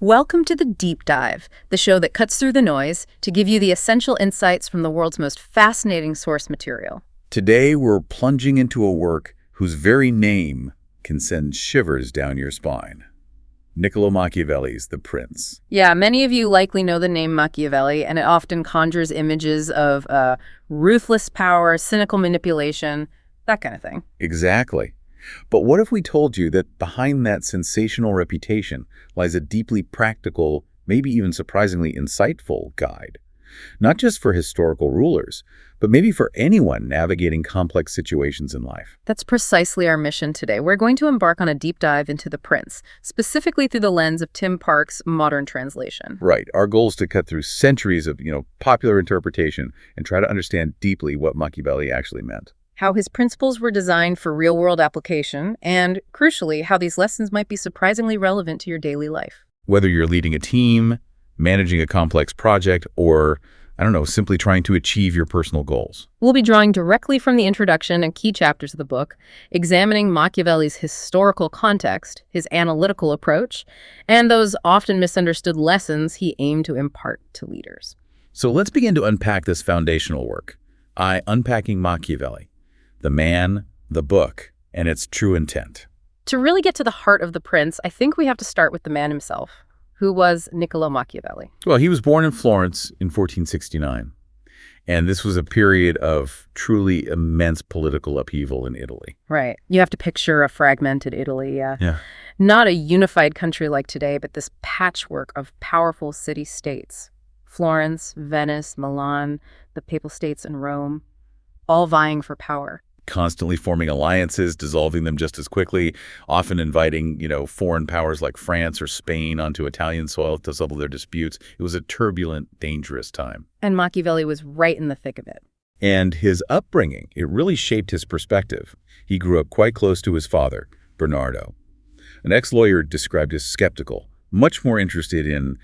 Welcome to The Deep Dive, the show that cuts through the noise to give you the essential insights from the world's most fascinating source material. Today, we're plunging into a work whose very name can send shivers down your spine. Niccolò Machiavelli's The Prince. Yeah, many of you likely know the name Machiavelli, and it often conjures images of ruthless power, cynical manipulation, that kind of thing. Exactly. But what if we told you that behind that sensational reputation lies a deeply practical, maybe even surprisingly insightful guide? Not just for historical rulers, but maybe for anyone navigating complex situations in life. That's precisely our mission today. We're going to embark on a deep dive into The Prince, specifically through the lens of Tim Park's modern translation. Right. Our goal is to cut through centuries of, popular interpretation and try to understand deeply what Machiavelli actually meant. How his principles were designed for real-world application, and, crucially, how these lessons might be surprisingly relevant to your daily life. Whether you're leading a team, managing a complex project, or, simply trying to achieve your personal goals. We'll be drawing directly from the introduction and key chapters of the book, examining Machiavelli's historical context, his analytical approach, and those often misunderstood lessons he aimed to impart to leaders. So let's begin to unpack this foundational work. Unpacking Machiavelli. The man, the book, and its true intent. To really get to the heart of The Prince, I think we have to start with the man himself, who was Niccolò Machiavelli. Well, he was born in Florence in 1469, and this was a period of truly immense political upheaval in Italy. Right. You have to picture a fragmented Italy, Yeah. Not a unified country like today, but this patchwork of powerful city-states. Florence, Venice, Milan, the Papal States, and Rome, all vying for power. Constantly forming alliances, dissolving them just as quickly, often inviting, foreign powers like France or Spain onto Italian soil to settle their disputes. It was a turbulent, dangerous time. And Machiavelli was right in the thick of it. And his upbringing, it really shaped his perspective. He grew up quite close to his father, Bernardo. An ex-lawyer described as skeptical, much more interested in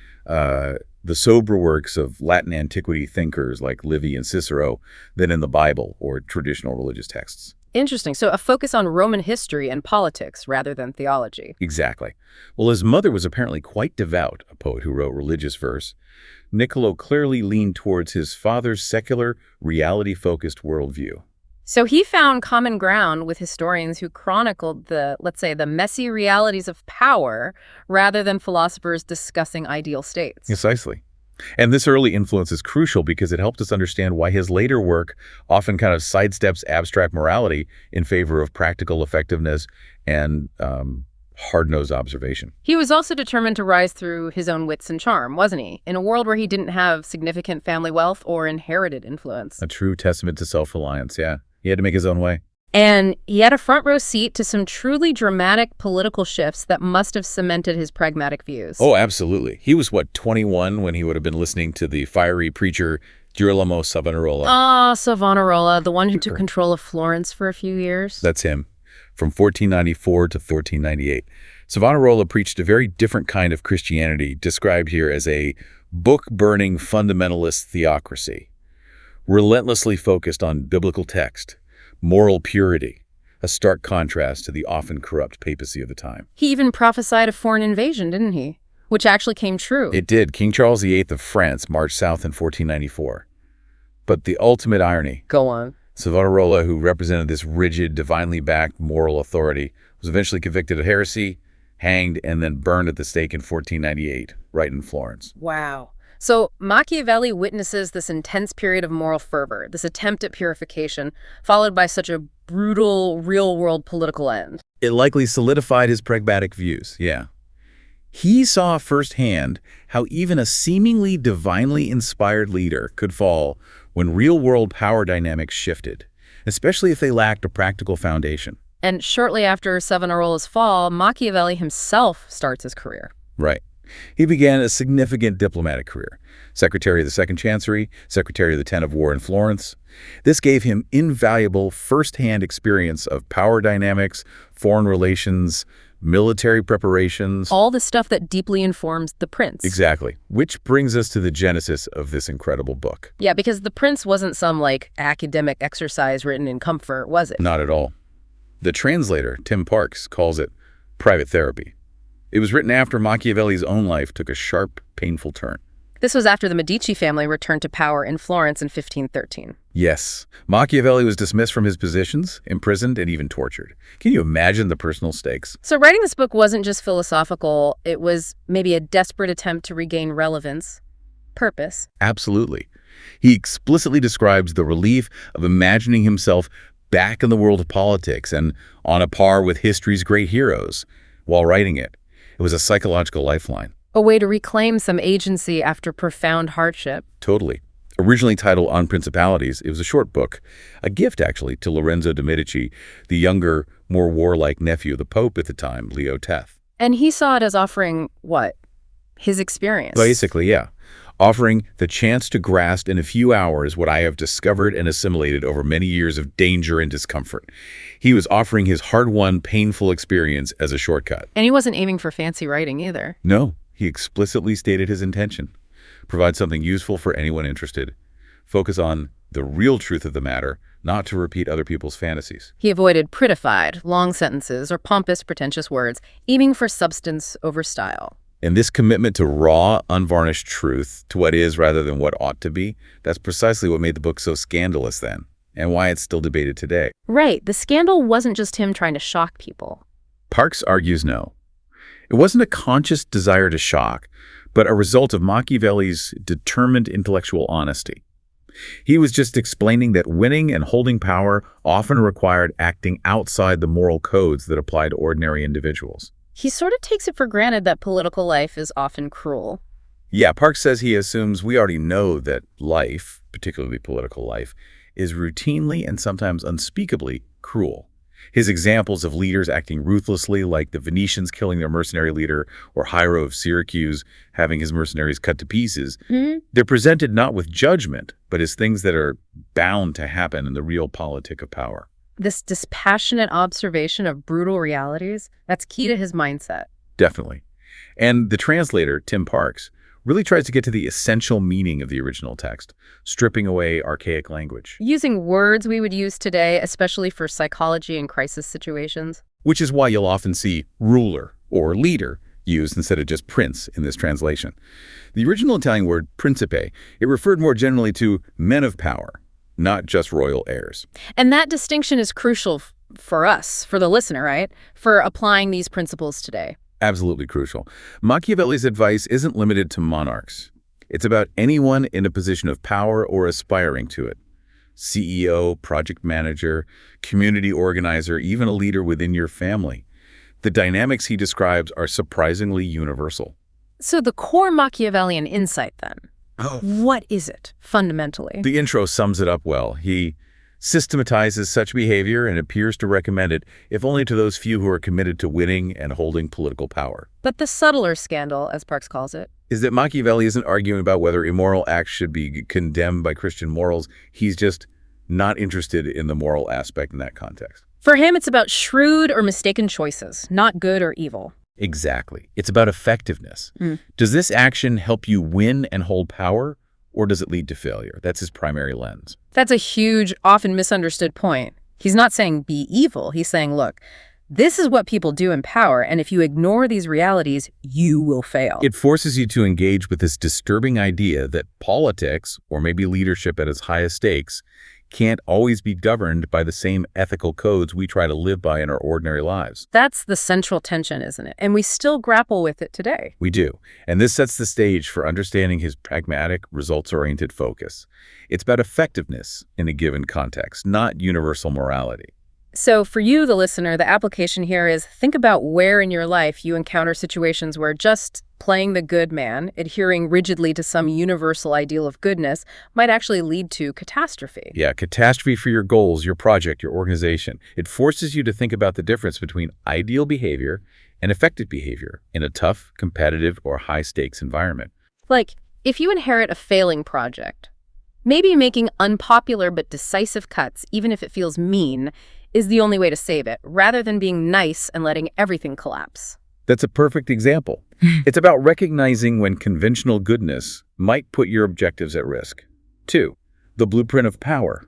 the sober works of Latin antiquity thinkers like Livy and Cicero than in the Bible or traditional religious texts. Interesting. So a focus on Roman history and politics rather than theology. Exactly. Well, his mother was apparently quite devout, a poet who wrote religious verse. Niccolò clearly leaned towards his father's secular, reality-focused worldview. So he found common ground with historians who chronicled the messy realities of power rather than philosophers discussing ideal states. Precisely. And this early influence is crucial because it helped us understand why his later work often kind of sidesteps abstract morality in favor of practical effectiveness and hard-nosed observation. He was also determined to rise through his own wits and charm, wasn't he? In a world where he didn't have significant family wealth or inherited influence. A true testament to self-reliance, yeah. He had to make his own way. And he had a front row seat to some truly dramatic political shifts that must have cemented his pragmatic views. Oh, absolutely. He was, 21 when he would have been listening to the fiery preacher Girolamo Savonarola. Ah, Savonarola, the one who took control of Florence for a few years. That's him, from 1494 to 1498. Savonarola preached a very different kind of Christianity, described here as a book-burning fundamentalist theocracy. Relentlessly focused on biblical text, moral purity, a stark contrast to the often corrupt papacy of the time. He even prophesied a foreign invasion, didn't he? Which actually came true. It did. King Charles VIII of France marched south in 1494. But the ultimate irony, Go on. Savonarola, who represented this rigid, divinely backed moral authority, was eventually convicted of heresy, hanged, and then burned at the stake in 1498, right in Florence. Wow. So Machiavelli witnesses this intense period of moral fervor, this attempt at purification, followed by such a brutal, real-world political end. It likely solidified his pragmatic views, yeah. He saw firsthand how even a seemingly divinely inspired leader could fall when real-world power dynamics shifted, especially if they lacked a practical foundation. And shortly after Savonarola's fall, Machiavelli himself starts his career. Right. He began a significant diplomatic career. Secretary of the Second Chancery, Secretary of the Ten of War in Florence. This gave him invaluable first-hand experience of power dynamics, foreign relations, military preparations. All the stuff that deeply informs The Prince. Exactly. Which brings us to the genesis of this incredible book. Yeah, because The Prince wasn't some, academic exercise written in comfort, was it? Not at all. The translator, Tim Parks, calls it private therapy. It was written after Machiavelli's own life took a sharp, painful turn. This was after the Medici family returned to power in Florence in 1513. Yes, Machiavelli was dismissed from his positions, imprisoned, and even tortured. Can you imagine the personal stakes? So writing this book wasn't just philosophical, it was maybe a desperate attempt to regain relevance, purpose. Absolutely. He explicitly describes the relief of imagining himself back in the world of politics and on a par with history's great heroes while writing it. It was a psychological lifeline. A way to reclaim some agency after profound hardship. Totally. Originally titled On Principalities, it was a short book, a gift actually to Lorenzo de' Medici, the younger, more warlike nephew of the Pope at the time, Leo X. And he saw it as offering, what? His experience. Basically, yeah. Offering the chance to grasp in a few hours what I have discovered and assimilated over many years of danger and discomfort. He was offering his hard-won, painful experience as a shortcut. And he wasn't aiming for fancy writing either. No, he explicitly stated his intention. Provide something useful for anyone interested. Focus on the real truth of the matter, not to repeat other people's fantasies. He avoided prettified, long sentences, or pompous, pretentious words, aiming for substance over style. And this commitment to raw, unvarnished truth, to what is rather than what ought to be, that's precisely what made the book so scandalous then, and why it's still debated today. Right. The scandal wasn't just him trying to shock people. Parks argues no. It wasn't a conscious desire to shock, but a result of Machiavelli's determined intellectual honesty. He was just explaining that winning and holding power often required acting outside the moral codes that apply to ordinary individuals. He sort of takes it for granted that political life is often cruel. Yeah, Parks says he assumes we already know that life, particularly political life, is routinely and sometimes unspeakably cruel. His examples of leaders acting ruthlessly, like the Venetians killing their mercenary leader or Hiero of Syracuse having his mercenaries cut to pieces, they're presented not with judgment, but as things that are bound to happen in the realpolitik of power. This dispassionate observation of brutal realities, that's key to his mindset. Definitely. And the translator, Tim Parks, really tries to get to the essential meaning of the original text, stripping away archaic language. Using words we would use today, especially for psychology and crisis situations. Which is why you'll often see ruler or leader used instead of just prince in this translation. The original Italian word principe, it referred more generally to men of power, not just royal heirs. And that distinction is crucial for us, for the listener, right? For applying these principles today. Absolutely crucial. Machiavelli's advice isn't limited to monarchs. It's about anyone in a position of power or aspiring to it. CEO, project manager, community organizer, even a leader within your family. The dynamics he describes are surprisingly universal. So the core Machiavellian insight, then, what is it, fundamentally? The intro sums it up well. He systematizes such behavior and appears to recommend it, if only to those few who are committed to winning and holding political power. But the subtler scandal, as Parks calls it, is that Machiavelli isn't arguing about whether immoral acts should be condemned by Christian morals. He's just not interested in the moral aspect in that context. For him, it's about shrewd or mistaken choices, not good or evil. Exactly. It's about effectiveness. Does this action help you win and hold power, or does it lead to failure? That's his primary lens. That's a huge, often misunderstood point. He's not saying be evil. He's saying, look, this is what people do in power, and if you ignore these realities, you will fail. It forces you to engage with this disturbing idea that politics, or maybe leadership at its highest stakes, can't always be governed by the same ethical codes we try to live by in our ordinary lives. That's the central tension, isn't it? And we still grapple with it today. We do. And this sets the stage for understanding his pragmatic, results-oriented focus. It's about effectiveness in a given context, not universal morality. So for you, the listener, the application here is think about where in your life you encounter situations where just playing the good man, adhering rigidly to some universal ideal of goodness, might actually lead to catastrophe. Yeah, catastrophe for your goals, your project, your organization. It forces you to think about the difference between ideal behavior and effective behavior in a tough, competitive, or high-stakes environment. Like, if you inherit a failing project, maybe making unpopular but decisive cuts, even if it feels mean, is the only way to save it, rather than being nice and letting everything collapse. That's a perfect example. It's about recognizing when conventional goodness might put your objectives at risk. 2, the blueprint of power,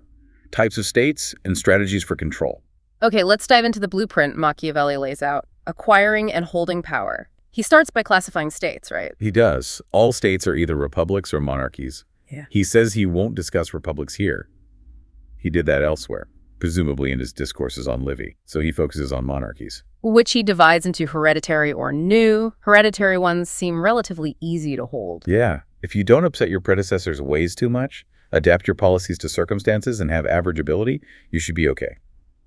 types of states and strategies for control. Okay, let's dive into the blueprint Machiavelli lays out, acquiring and holding power. He starts by classifying states, right? He does. All states are either republics or monarchies. Yeah. He says he won't discuss republics here. He did that elsewhere, presumably in his discourses on Livy, so he focuses on monarchies. Which he divides into hereditary or new. Hereditary ones seem relatively easy to hold. Yeah, if you don't upset your predecessor's ways too much, adapt your policies to circumstances, and have average ability, you should be okay.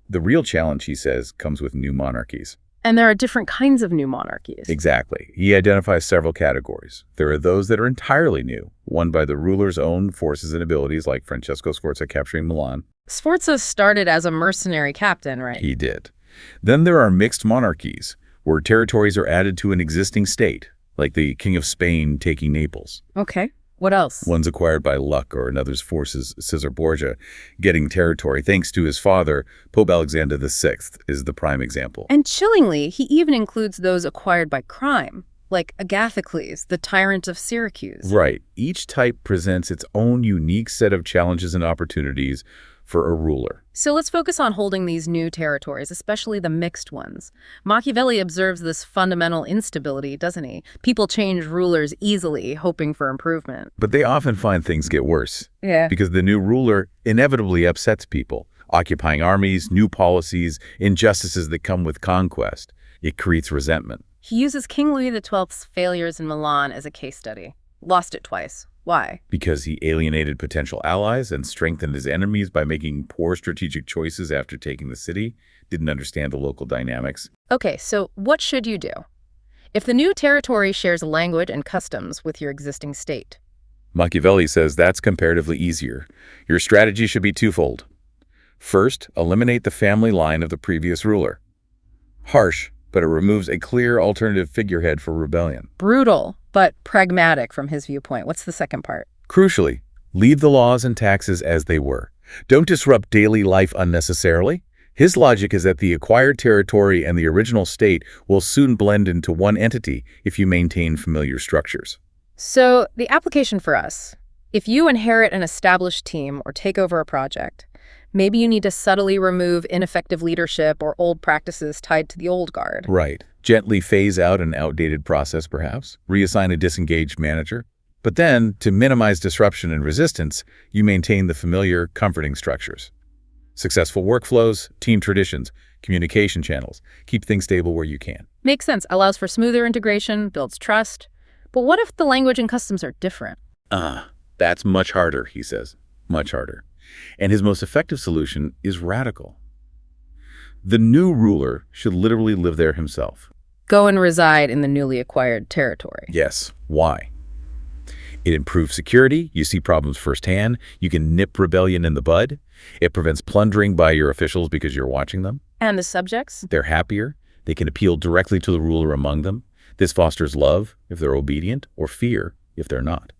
The real challenge, he says, comes with new monarchies. And there are different kinds of new monarchies. Exactly. He identifies several categories. There are those that are entirely new, won by the ruler's own forces and abilities, like Francesco Sforza capturing Milan. Sforza started as a mercenary captain, right? He did. Then there are mixed monarchies, where territories are added to an existing state, like the King of Spain taking Naples. Okay. What else? One's acquired by luck or another's forces. Caesar Borgia getting territory thanks to his father, Pope Alexander VI, is the prime example. And chillingly, he even includes those acquired by crime, like Agathocles, the tyrant of Syracuse. Right. Each type presents its own unique set of challenges and opportunities for a ruler. So let's focus on holding these new territories, especially the mixed ones. Machiavelli observes this fundamental instability, doesn't he? People change rulers easily, hoping for improvement. But they often find things get worse. Yeah. Because the new ruler inevitably upsets people, occupying armies, new policies, injustices that come with conquest. It creates resentment. He uses King Louis XII's failures in Milan as a case study. Lost it twice. Why? Because he alienated potential allies and strengthened his enemies by making poor strategic choices after taking the city, didn't understand the local dynamics. Okay, so what should you do? If the new territory shares a language and customs with your existing state. Machiavelli says that's comparatively easier. Your strategy should be twofold. First, eliminate the family line of the previous ruler. Harsh, but it removes a clear alternative figurehead for rebellion. Brutal, but pragmatic from his viewpoint. What's the second part? Crucially, leave the laws and taxes as they were. Don't disrupt daily life unnecessarily. His logic is that the acquired territory and the original state will soon blend into one entity if you maintain familiar structures. So the application for us, if you inherit an established team or take over a project, maybe you need to subtly remove ineffective leadership or old practices tied to the old guard. Right. Gently phase out an outdated process, perhaps. Reassign a disengaged manager. But then, to minimize disruption and resistance, you maintain the familiar, comforting structures. Successful workflows, team traditions, communication channels. Keep things stable where you can. Makes sense. Allows for smoother integration, builds trust. But what if the language and customs are different? That's much harder, he says. Much harder. And his most effective solution is radical. The new ruler should literally live there himself. Go and reside in the newly acquired territory. Yes. Why? It improves security. You see problems firsthand. You can nip rebellion in the bud. It prevents plundering by your officials because you're watching them. And the subjects? They're happier. They can appeal directly to the ruler among them. This fosters love if they're obedient, or fear if they're not.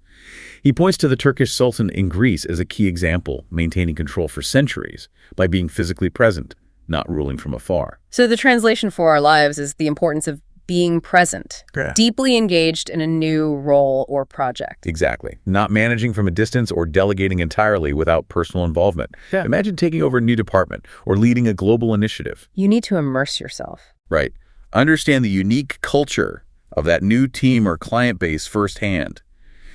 He points to the Turkish Sultan in Greece as a key example, maintaining control for centuries by being physically present, not ruling from afar. So the translation for our lives is the importance of being present, Yeah. deeply engaged in a new role or project. Exactly. Not managing from a distance or delegating entirely without personal involvement. Yeah. Imagine taking over a new department or leading a global initiative. You need to immerse yourself. Right. Understand the unique culture of that new team or client base firsthand.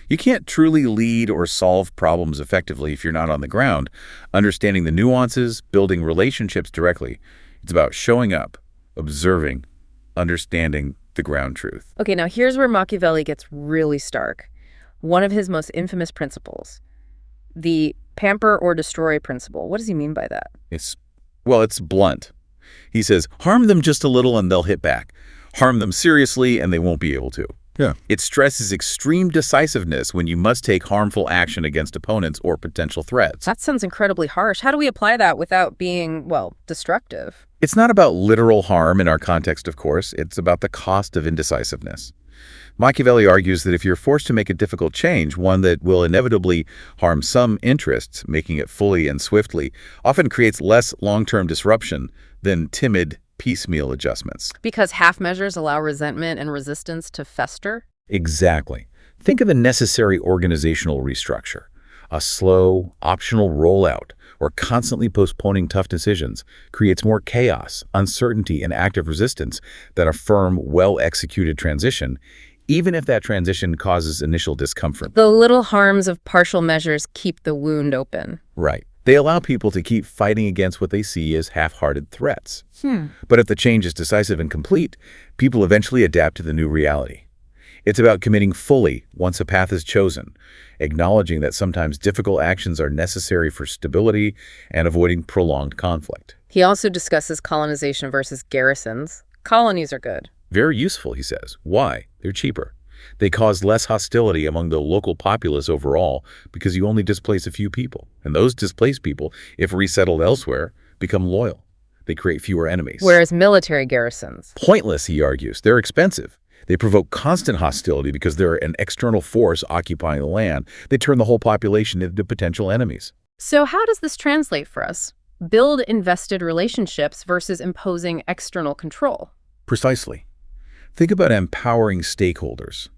You can't truly lead or solve problems effectively if you're not on the ground, understanding the nuances, building relationships directly. It's about showing up, observing, understanding the ground truth. Okay, now here's where Machiavelli gets really stark. One of his most infamous principles, the pamper or destroy principle. What does he mean by that? It's blunt. He says, harm them just a little and they'll hit back. Harm them seriously and they won't be able to. Yeah. It stresses extreme decisiveness when you must take harmful action against opponents or potential threats. That sounds incredibly harsh. How do we apply that without being, destructive? It's not about literal harm in our context, of course. It's about the cost of indecisiveness. Machiavelli argues that if you're forced to make a difficult change, one that will inevitably harm some interests, making it fully and swiftly often creates less long-term disruption than timid, piecemeal adjustments. Because half measures allow resentment and resistance to fester? Exactly. Think of a necessary organizational restructure, a slow, optional rollout or constantly postponing tough decisions creates more chaos, uncertainty, and active resistance than a firm, well-executed transition, even if that transition causes initial discomfort. The little harms of partial measures keep the wound open. Right. They allow people to keep fighting against what they see as half-hearted threats. But if the change is decisive and complete, people eventually adapt to the new reality. It's about committing fully once a path is chosen, acknowledging that sometimes difficult actions are necessary for stability and avoiding prolonged conflict. He also discusses colonization versus garrisons. Colonies are good. Very useful, he says. Why? They're cheaper. They cause less hostility among the local populace overall because you only displace a few people. And those displaced people, if resettled elsewhere, become loyal. They create fewer enemies. Whereas military garrisons. Pointless, he argues. They're expensive. They provoke constant hostility because they're an external force occupying the land. They turn the whole population into potential enemies. So how does this translate for us? Build invested relationships versus imposing external control. Precisely. Think about empowering stakeholders,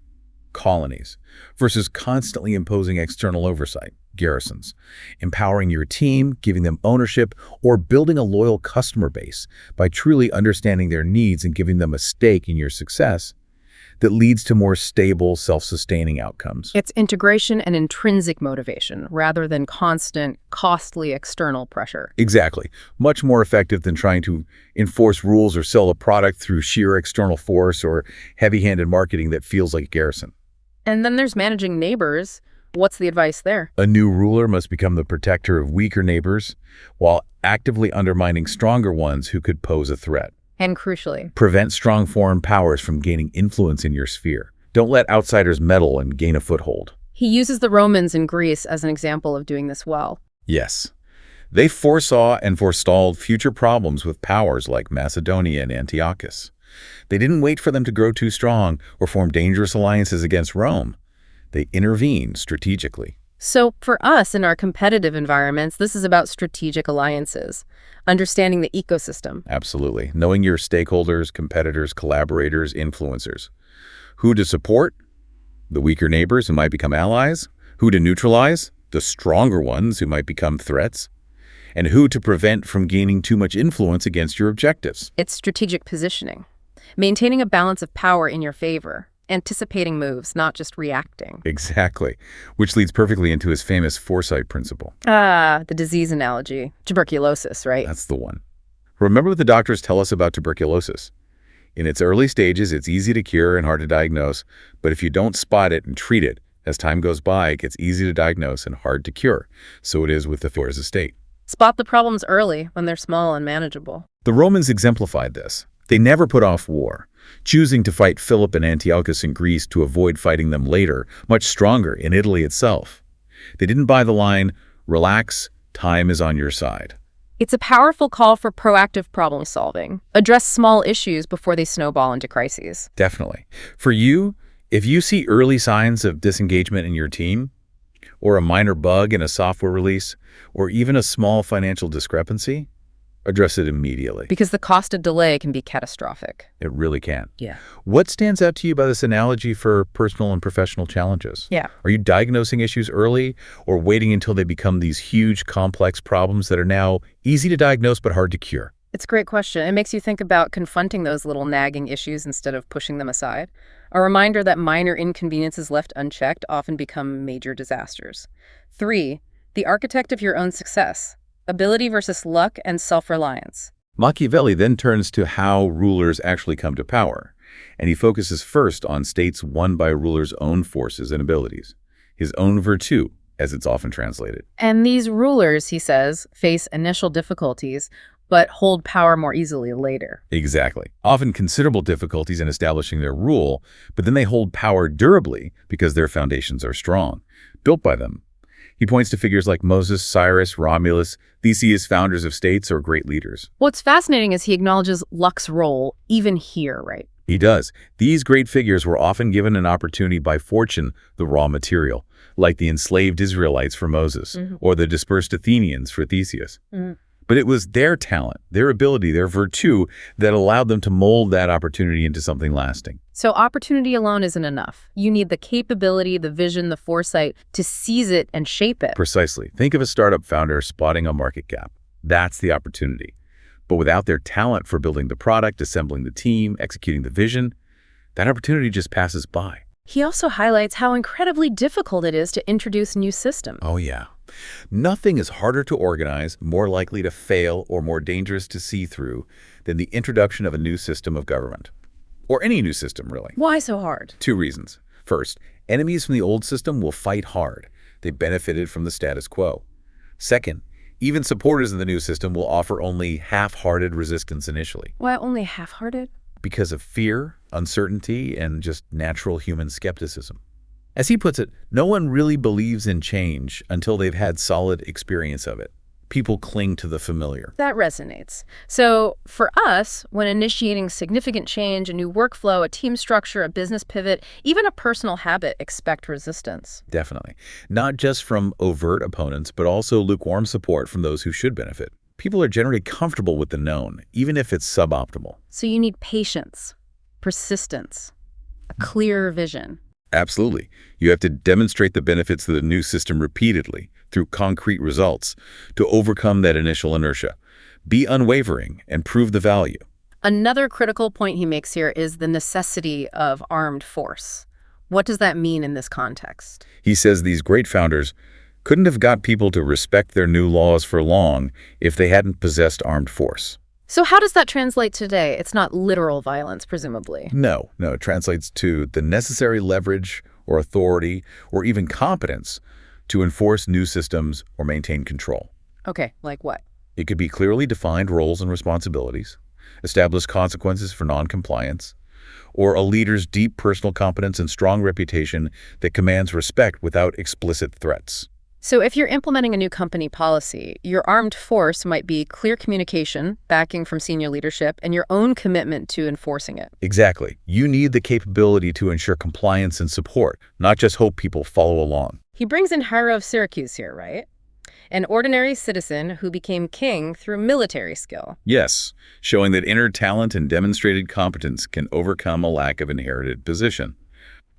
colonies, versus constantly imposing external oversight, garrisons. Empowering your team, giving them ownership, or building a loyal customer base by truly understanding their needs and giving them a stake in your success that leads to more stable, self-sustaining outcomes. It's integration and intrinsic motivation rather than constant, costly external pressure. Exactly. Much more effective than trying to enforce rules or sell a product through sheer external force or heavy-handed marketing that feels like a garrison. And then there's managing neighbors. What's the advice there? A new ruler must become the protector of weaker neighbors while actively undermining stronger ones who could pose a threat. And crucially, prevent strong foreign powers from gaining influence in your sphere. Don't let outsiders meddle and gain a foothold. he uses the Romans in Greece as an example of doing this well. Yes. They foresaw and forestalled future problems with powers like Macedonia and Antiochus. They didn't wait for them to grow too strong or form dangerous alliances against Rome. They intervened strategically. So for us in our competitive environments, this is about strategic alliances, understanding the ecosystem. Absolutely. Knowing your stakeholders, competitors, collaborators, influencers. Who to support? The weaker neighbors who might become allies. Who to neutralize? The stronger ones who might become threats. And who to prevent from gaining too much influence against your objectives. It's strategic positioning, maintaining a balance of power in your favor, anticipating moves, not just reacting. Exactly, which leads perfectly into his famous foresight principle. Ah, the disease analogy. Tuberculosis, right? That's the one. Remember what the doctors tell us about tuberculosis. In its early stages, it's easy to cure and hard to diagnose, but if you don't spot it and treat it, as time goes by, it gets easy to diagnose and hard to cure. So it is with the Thor's estate. Spot the problems early when they're small and manageable. The Romans exemplified this. They never put off war, choosing to fight Philip and Antiochus in Greece to avoid fighting them later, much stronger in Italy itself. They didn't buy the line, relax, time is on your side. It's a powerful call for proactive problem solving. Address small issues before they snowball into crises. Definitely. For you, if you see early signs of disengagement in your team, or a minor bug in a software release, or even a small financial discrepancy, address it immediately. Because the cost of delay can be catastrophic. It really can. Yeah. What stands out to you by this analogy for personal and professional challenges? Yeah. Are you diagnosing issues early or waiting until they become these huge, complex problems that are now easy to diagnose but hard to cure? It's a great question. It makes you think about confronting those little nagging issues instead of pushing them aside. A reminder that minor inconveniences left unchecked often become major disasters. 3, the architect of your own success. Ability versus luck and self-reliance. Machiavelli then turns to how rulers actually come to power, and he focuses first on states won by a ruler's own forces and abilities, his own virtue, as it's often translated. And these rulers, he says, face initial difficulties, but hold power more easily later. Exactly. Often considerable difficulties in establishing their rule, but then they hold power durably because their foundations are strong, built by them. He points to figures like Moses, Cyrus, Romulus. These see as founders of states or great leaders. What's fascinating is he acknowledges luck's role even here, right? He does. These great figures were often given an opportunity by fortune, the raw material, like the enslaved Israelites for Moses, or the dispersed Athenians for Theseus. But it was their talent, their ability, their virtue that allowed them to mold that opportunity into something lasting. So opportunity alone isn't enough. You need the capability, the vision, the foresight to seize it and shape it. Precisely. Think of a startup founder spotting a market gap. That's the opportunity. But without their talent for building the product, assembling the team, executing the vision, that opportunity just passes by. He also highlights how incredibly difficult it is to introduce new systems. Oh, yeah. Nothing is harder to organize, more likely to fail, or more dangerous to see through than the introduction of a new system of government. Or any new system, really. Why so hard? 2 reasons. First, enemies from the old system will fight hard. They benefited from the status quo. Second, even supporters of the new system will offer only half-hearted resistance initially. Why only half-hearted? Because of fear, uncertainty, and just natural human skepticism. As he puts it, no one really believes in change until they've had solid experience of it. People cling to the familiar. That resonates. So for us, when initiating significant change, a new workflow, a team structure, a business pivot, even a personal habit, expect resistance. Definitely. Not just from overt opponents, but also lukewarm support from those who should benefit. People are generally comfortable with the known, even if it's suboptimal. So you need patience, persistence, a clear vision. Absolutely. You have to demonstrate the benefits of the new system repeatedly through concrete results to overcome that initial inertia. Be unwavering and prove the value. Another critical point he makes here is the necessity of armed force. What does that mean in this context? He says these great founders couldn't have got people to respect their new laws for long if they hadn't possessed armed force. So how does that translate today? It's not literal violence, presumably. No, it translates to the necessary leverage or authority or even competence to enforce new systems or maintain control. Okay, like what? It could be clearly defined roles and responsibilities, established consequences for non-compliance, or a leader's deep personal competence and strong reputation that commands respect without explicit threats. So if you're implementing a new company policy, your armed force might be clear communication, backing from senior leadership, and your own commitment to enforcing it. Exactly. You need the capability to ensure compliance and support, not just hope people follow along. He brings in Hiero of Syracuse here, right? An ordinary citizen who became king through military skill. Yes, showing that inner talent and demonstrated competence can overcome a lack of inherited position.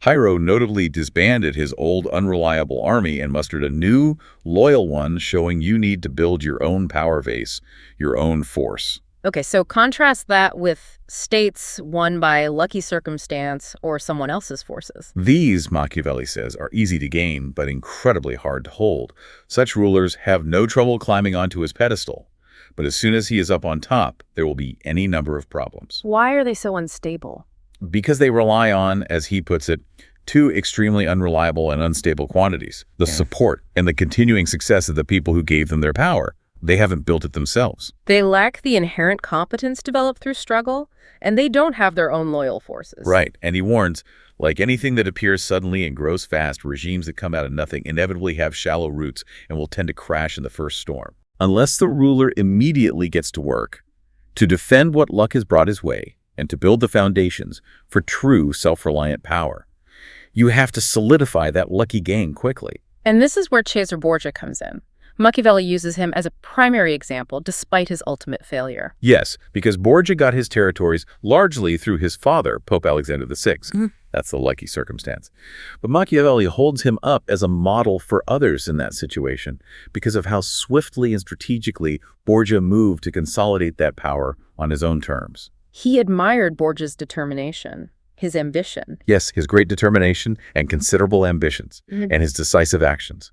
Hiero notably disbanded his old unreliable army and mustered a new, loyal one, showing you need to build your own power base, your own force. Okay, so contrast that with states won by lucky circumstance or someone else's forces. These, Machiavelli says, are easy to gain, but incredibly hard to hold. Such rulers have no trouble climbing onto his pedestal. But as soon as he is up on top, there will be any number of problems. Why are they so unstable? Because they rely on, as he puts it, 2 extremely unreliable and unstable quantities, the support and the continuing success of the people who gave them their power. They haven't built it themselves. They lack the inherent competence developed through struggle, and they don't have their own loyal forces. Right, and he warns, like anything that appears suddenly and grows fast, regimes that come out of nothing inevitably have shallow roots and will tend to crash in the first storm. Unless the ruler immediately gets to work to defend what luck has brought his way, and to build the foundations for true self-reliant power, you have to solidify that lucky gain quickly. And this is where Cesare Borgia comes in. Machiavelli uses him as a primary example despite his ultimate failure. Yes, because Borgia got his territories largely through his father, Pope Alexander VI. That's the lucky circumstance. But Machiavelli holds him up as a model for others in that situation because of how swiftly and strategically Borgia moved to consolidate that power on his own terms. He admired Borgia's determination, his ambition. Yes, his great determination and considerable ambitions, and his decisive actions.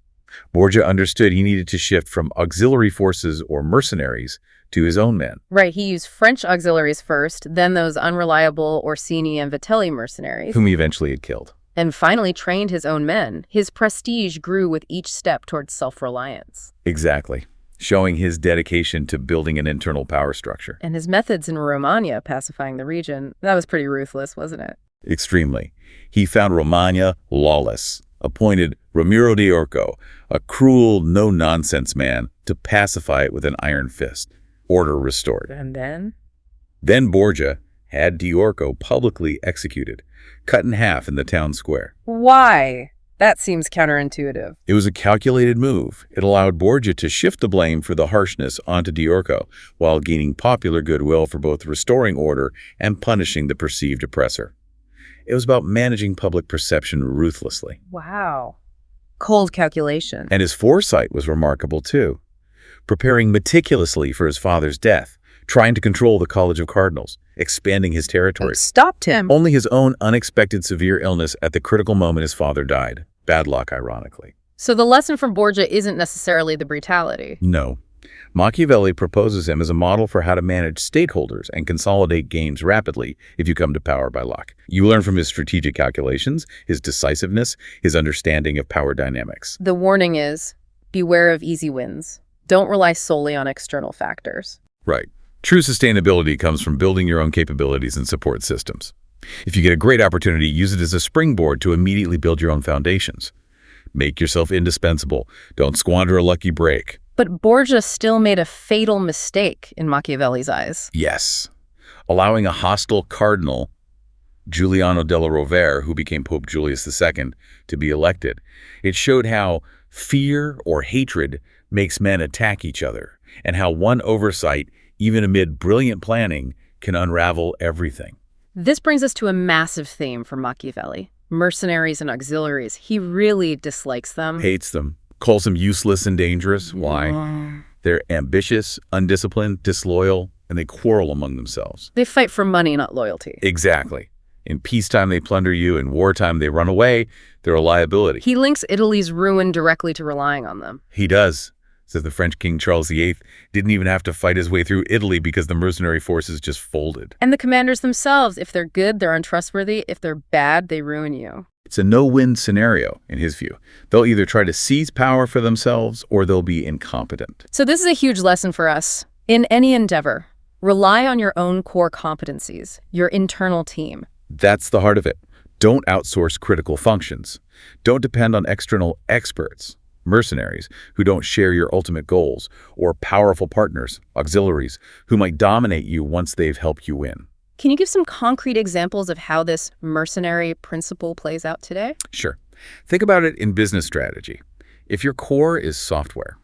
Borgia understood he needed to shift from auxiliary forces or mercenaries to his own men. Right, he used French auxiliaries first, then those unreliable Orsini and Vitelli mercenaries. Whom he eventually had killed. And finally trained his own men. His prestige grew with each step towards self-reliance. Exactly. Showing his dedication to building an internal power structure. And his methods in Romagna pacifying the region, that was pretty ruthless, wasn't it? Extremely. He found Romagna lawless, appointed Ramiro di Orco, a cruel, no-nonsense man, to pacify it with an iron fist. Order restored. And then? Then Borgia had di Orco publicly executed, cut in half in the town square. Why? That seems counterintuitive. It was a calculated move. It allowed Borgia to shift the blame for the harshness onto Diorco, while gaining popular goodwill for both restoring order and punishing the perceived oppressor. It was about managing public perception ruthlessly. Wow. Cold calculation. And his foresight was remarkable, too. Preparing meticulously for his father's death, trying to control the College of Cardinals, expanding his territories. Stopped him. Only his own unexpected severe illness at the critical moment his father died. Bad luck, ironically. So the lesson from Borgia isn't necessarily the brutality. No. Machiavelli proposes him as a model for how to manage stakeholders and consolidate gains rapidly if you come to power by luck. You learn from his strategic calculations, his decisiveness, his understanding of power dynamics. The warning is, beware of easy wins. Don't rely solely on external factors. Right. True sustainability comes from building your own capabilities and support systems. If you get a great opportunity, use it as a springboard to immediately build your own foundations. Make yourself indispensable. Don't squander a lucky break. But Borgia still made a fatal mistake in Machiavelli's eyes. Yes. Allowing a hostile cardinal, Giuliano della Rovere, who became Pope Julius II, to be elected. It showed how fear or hatred makes men attack each other, and how one oversight, even amid brilliant planning, can unravel everything. This brings us to a massive theme for Machiavelli. Mercenaries and auxiliaries. He really dislikes them. Hates them. Calls them useless and dangerous. Why? They're ambitious, undisciplined, disloyal, and they quarrel among themselves. They fight for money, not loyalty. Exactly. In peacetime, they plunder you. In wartime, they run away. They're a liability. He links Italy's ruin directly to relying on them. He does. Says the French King Charles VIII didn't even have to fight his way through Italy because the mercenary forces just folded. And the commanders themselves, if they're good, they're untrustworthy. If they're bad, they ruin you. It's a no-win scenario, in his view. They'll either try to seize power for themselves or they'll be incompetent. So this is a huge lesson for us. In any endeavor, rely on your own core competencies, your internal team. That's the heart of it. Don't outsource critical functions. Don't depend on external experts, mercenaries, who don't share your ultimate goals, or powerful partners, auxiliaries, who might dominate you once they've helped you win. Can you give some concrete examples of how this mercenary principle plays out today? Sure. Think about it in business strategy. If your core is software,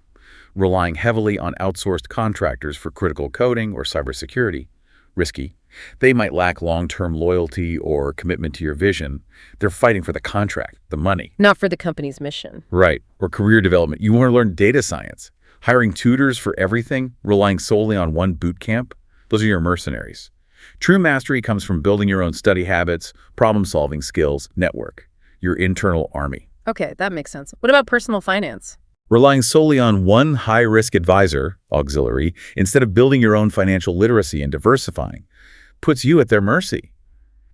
relying heavily on outsourced contractors for critical coding or cybersecurity, risky. They might lack long-term loyalty or commitment to your vision. They're fighting for the contract, the money. Not for the company's mission. Right. Or career development. You want to learn data science. Hiring tutors for everything, relying solely on one boot camp. Those are your mercenaries. True mastery comes from building your own study habits, problem-solving skills, network. Your internal army. Okay, that makes sense. What about personal finance? Relying solely on one high-risk advisor, auxiliary, instead of building your own financial literacy and diversifying, puts you at their mercy.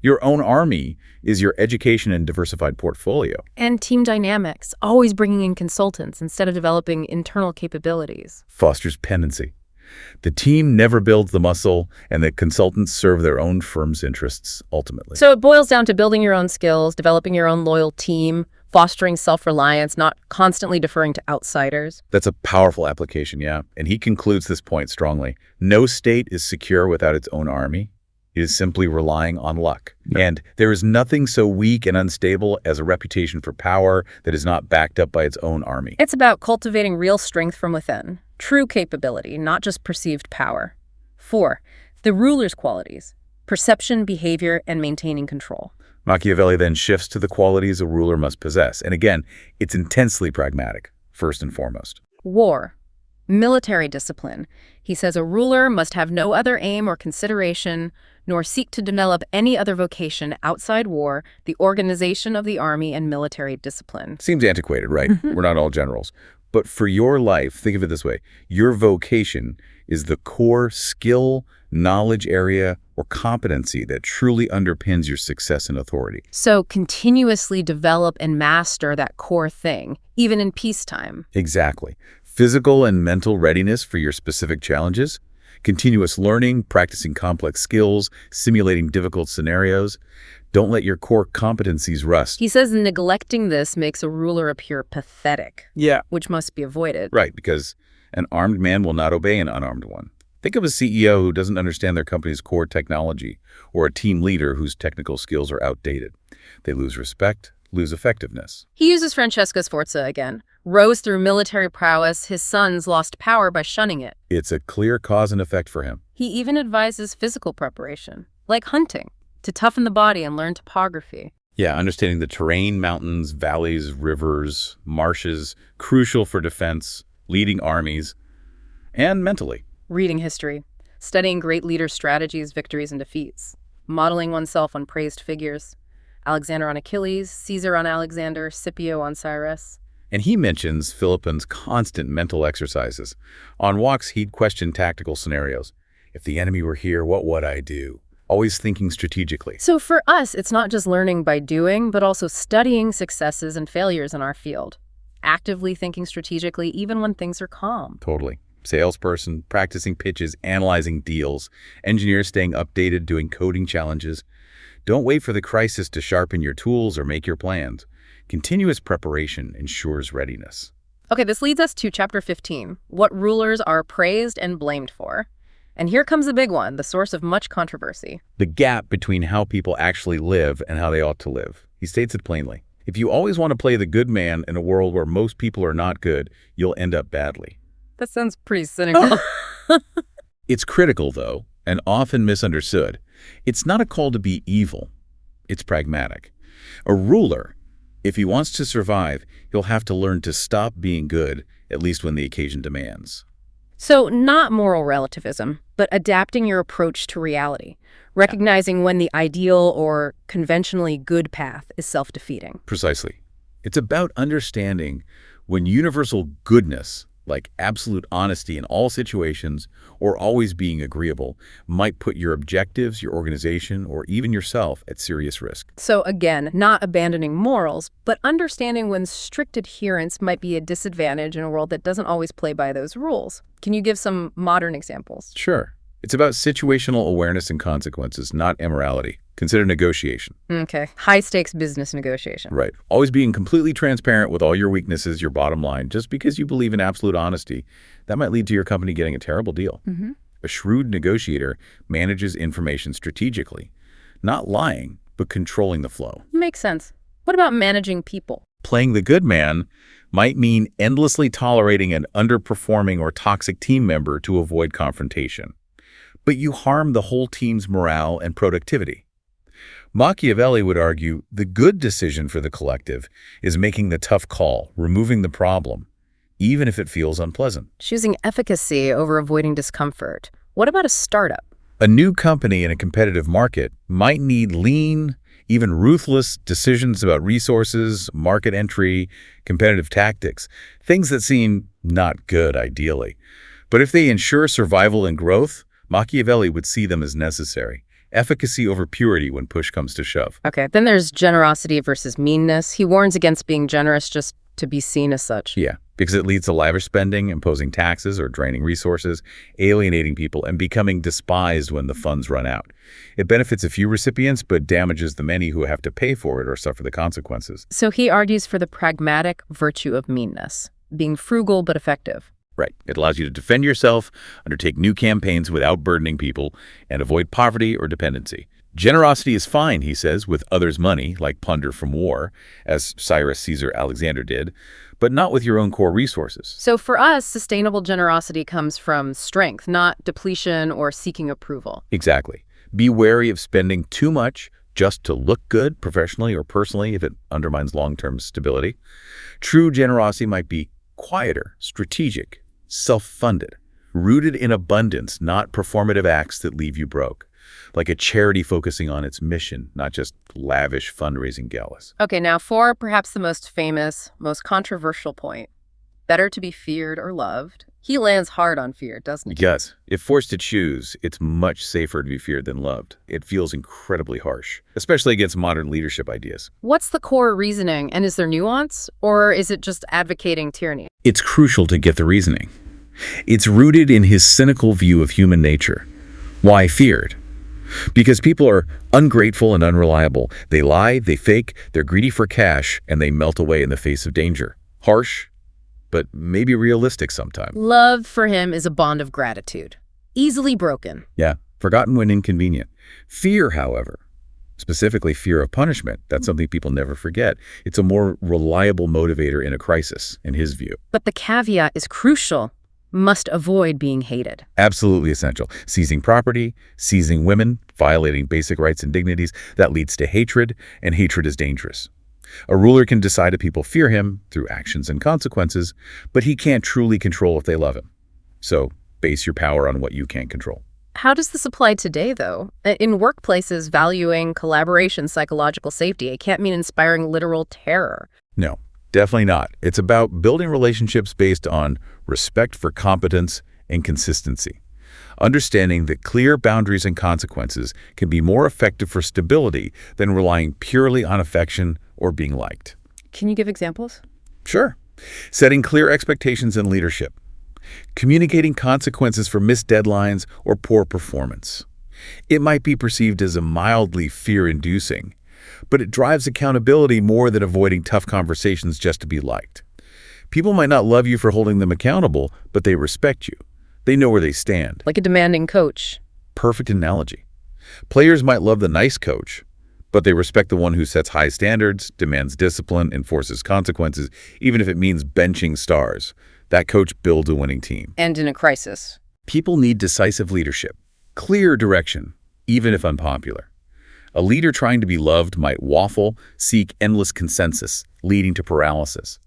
Your own army is your education and diversified portfolio. And team dynamics, always bringing in consultants instead of developing internal capabilities. Fosters pendency. The team never builds the muscle, and the consultants serve their own firm's interests, ultimately. So it boils down to building your own skills, developing your own loyal team, fostering self-reliance, not constantly deferring to outsiders. That's a powerful application, yeah. And he concludes this point strongly. No state is secure without its own army. It is simply relying on luck. And there is nothing so weak and unstable as a reputation for power that is not backed up by its own army. It's about cultivating real strength from within, true capability, not just perceived power. 4. The ruler's qualities: perception, behavior, and maintaining control. Machiavelli then shifts to the qualities a ruler must possess. And again, it's intensely pragmatic, first and foremost. War. Military discipline. He says a ruler must have no other aim or consideration, nor seek to develop any other vocation outside war, the organization of the army, and military discipline. Seems antiquated, right? We're not all generals. But for your life, think of it this way. Your vocation is the core skill, knowledge area, or competency that truly underpins your success and authority. So continuously develop and master that core thing, even in peacetime. Exactly. Physical and mental readiness for your specific challenges, continuous learning, practicing complex skills, simulating difficult scenarios. Don't let your core competencies rust. He says neglecting this makes a ruler appear pathetic. Yeah. Which must be avoided. Right, because an armed man will not obey an unarmed one. Think of a CEO who doesn't understand their company's core technology, or a team leader whose technical skills are outdated. They lose respect, lose effectiveness. He uses Francesco Sforza again. Rose through military prowess, his sons lost power by shunning it. It's a clear cause and effect for him. He even advises physical preparation, like hunting, to toughen the body and learn topography. Yeah, understanding the terrain, mountains, valleys, rivers, marshes, crucial for defense, leading armies, and mentally. Reading history, studying great leaders' strategies, victories, and defeats, modeling oneself on praised figures. Alexander on Achilles, Caesar on Alexander, Scipio on Cyrus. And he mentions Philippon's constant mental exercises. On walks, he'd question tactical scenarios. If the enemy were here, what would I do? Always thinking strategically. So for us, it's not just learning by doing, but also studying successes and failures in our field. Actively thinking strategically, even when things are calm. Totally. Salesperson, practicing pitches, analyzing deals. Engineers staying updated, doing coding challenges. Don't wait for the crisis to sharpen your tools or make your plans. Continuous preparation ensures readiness. Okay, this leads us to chapter 15, what rulers are praised and blamed for. And here comes the big one, the source of much controversy. The gap between how people actually live and how they ought to live. He states it plainly. If you always want to play the good man in a world where most people are not good, you'll end up badly. That sounds pretty cynical. It's critical, though, and often misunderstood. It's not a call to be evil. It's pragmatic. A ruler, if he wants to survive, he'll have to learn to stop being good, at least when the occasion demands. So not moral relativism, but adapting your approach to reality, recognizing when the ideal or conventionally good path is self-defeating. Precisely. It's about understanding when universal goodness, like absolute honesty in all situations or always being agreeable, might put your objectives, your organization, or even yourself at serious risk. So again, not abandoning morals, but understanding when strict adherence might be a disadvantage in a world that doesn't always play by those rules. Can you give some modern examples? Sure. It's about situational awareness and consequences, not immorality. Consider negotiation. Okay. High-stakes business negotiation. Right. Always being completely transparent with all your weaknesses, your bottom line. Just because you believe in absolute honesty, that might lead to your company getting a terrible deal. Mm-hmm. A shrewd negotiator manages information strategically, not lying, but controlling the flow. Makes sense. What about managing people? Playing the good man might mean endlessly tolerating an underperforming or toxic team member to avoid confrontation. But you harm the whole team's morale and productivity. Machiavelli would argue the good decision for the collective is making the tough call, removing the problem, even if it feels unpleasant. Choosing efficacy over avoiding discomfort. What about a startup? A new company in a competitive market might need lean, even ruthless decisions about resources, market entry, competitive tactics, things that seem not good ideally. But if they ensure survival and growth, Machiavelli would see them as necessary. Efficacy over purity when push comes to shove. Okay, then there's generosity versus meanness. He warns against being generous just to be seen as such. Yeah, because it leads to lavish spending, imposing taxes or draining resources, alienating people, and becoming despised when the funds run out. It benefits a few recipients, but damages the many who have to pay for it or suffer the consequences. So he argues for the pragmatic virtue of meanness, being frugal but effective. Right. It allows you to defend yourself, undertake new campaigns without burdening people, and avoid poverty or dependency. Generosity is fine, he says, with others' money, like plunder from war, as Cyrus, Caesar, Alexander did, but not with your own core resources. So for us, sustainable generosity comes from strength, not depletion or seeking approval. Exactly. Be wary of spending too much just to look good, professionally or personally, if it undermines long-term stability. True generosity might be quieter, strategic, self-funded, rooted in abundance, not performative acts that leave you broke, like a charity focusing on its mission, not just lavish fundraising galas. Okay, now for perhaps the most famous, most controversial point, better to be feared or loved. He lands hard on fear, doesn't he? Yes. If forced to choose, it's much safer to be feared than loved. It feels incredibly harsh, especially against modern leadership ideas. What's the core reasoning, and is there nuance, or is it just advocating tyranny? It's crucial to get the reasoning. It's rooted in his cynical view of human nature. Why feared? Because people are ungrateful and unreliable. They lie, they fake, they're greedy for cash, and they melt away in the face of danger. Harsh, but maybe realistic sometimes. Love for him is a bond of gratitude, easily broken. Yeah, forgotten when inconvenient. Fear, however, specifically fear of punishment. That's something people never forget. It's a more reliable motivator in a crisis, in his view. But the caveat is crucial. Must avoid being hated. Absolutely essential. Seizing property, seizing women, violating basic rights and dignities, that leads to hatred, and hatred is dangerous. A ruler can decide if people fear him through actions and consequences, but he can't truly control if they love him. So base your power on what you can't control. How does this apply today, though? In workplaces, valuing collaboration, psychological safety, it can't mean inspiring literal terror. No, definitely not. It's about building relationships based on respect for competence and consistency. Understanding that clear boundaries and consequences can be more effective for stability than relying purely on affection or being liked. Can you give examples? Sure. Setting clear expectations in leadership. Communicating consequences for missed deadlines or poor performance. It might be perceived as a mildly fear-inducing, but it drives accountability more than avoiding tough conversations just to be liked. People might not love you for holding them accountable, but they respect you. They know where they stand. Like a demanding coach. Perfect analogy. Players might love the nice coach, but they respect the one who sets high standards, demands discipline, enforces consequences, even if it means benching stars. That coach builds a winning team. And in a crisis. People need decisive leadership, clear direction, even if unpopular. A leader trying to be loved might waffle, seek endless consensus, leading to paralysis.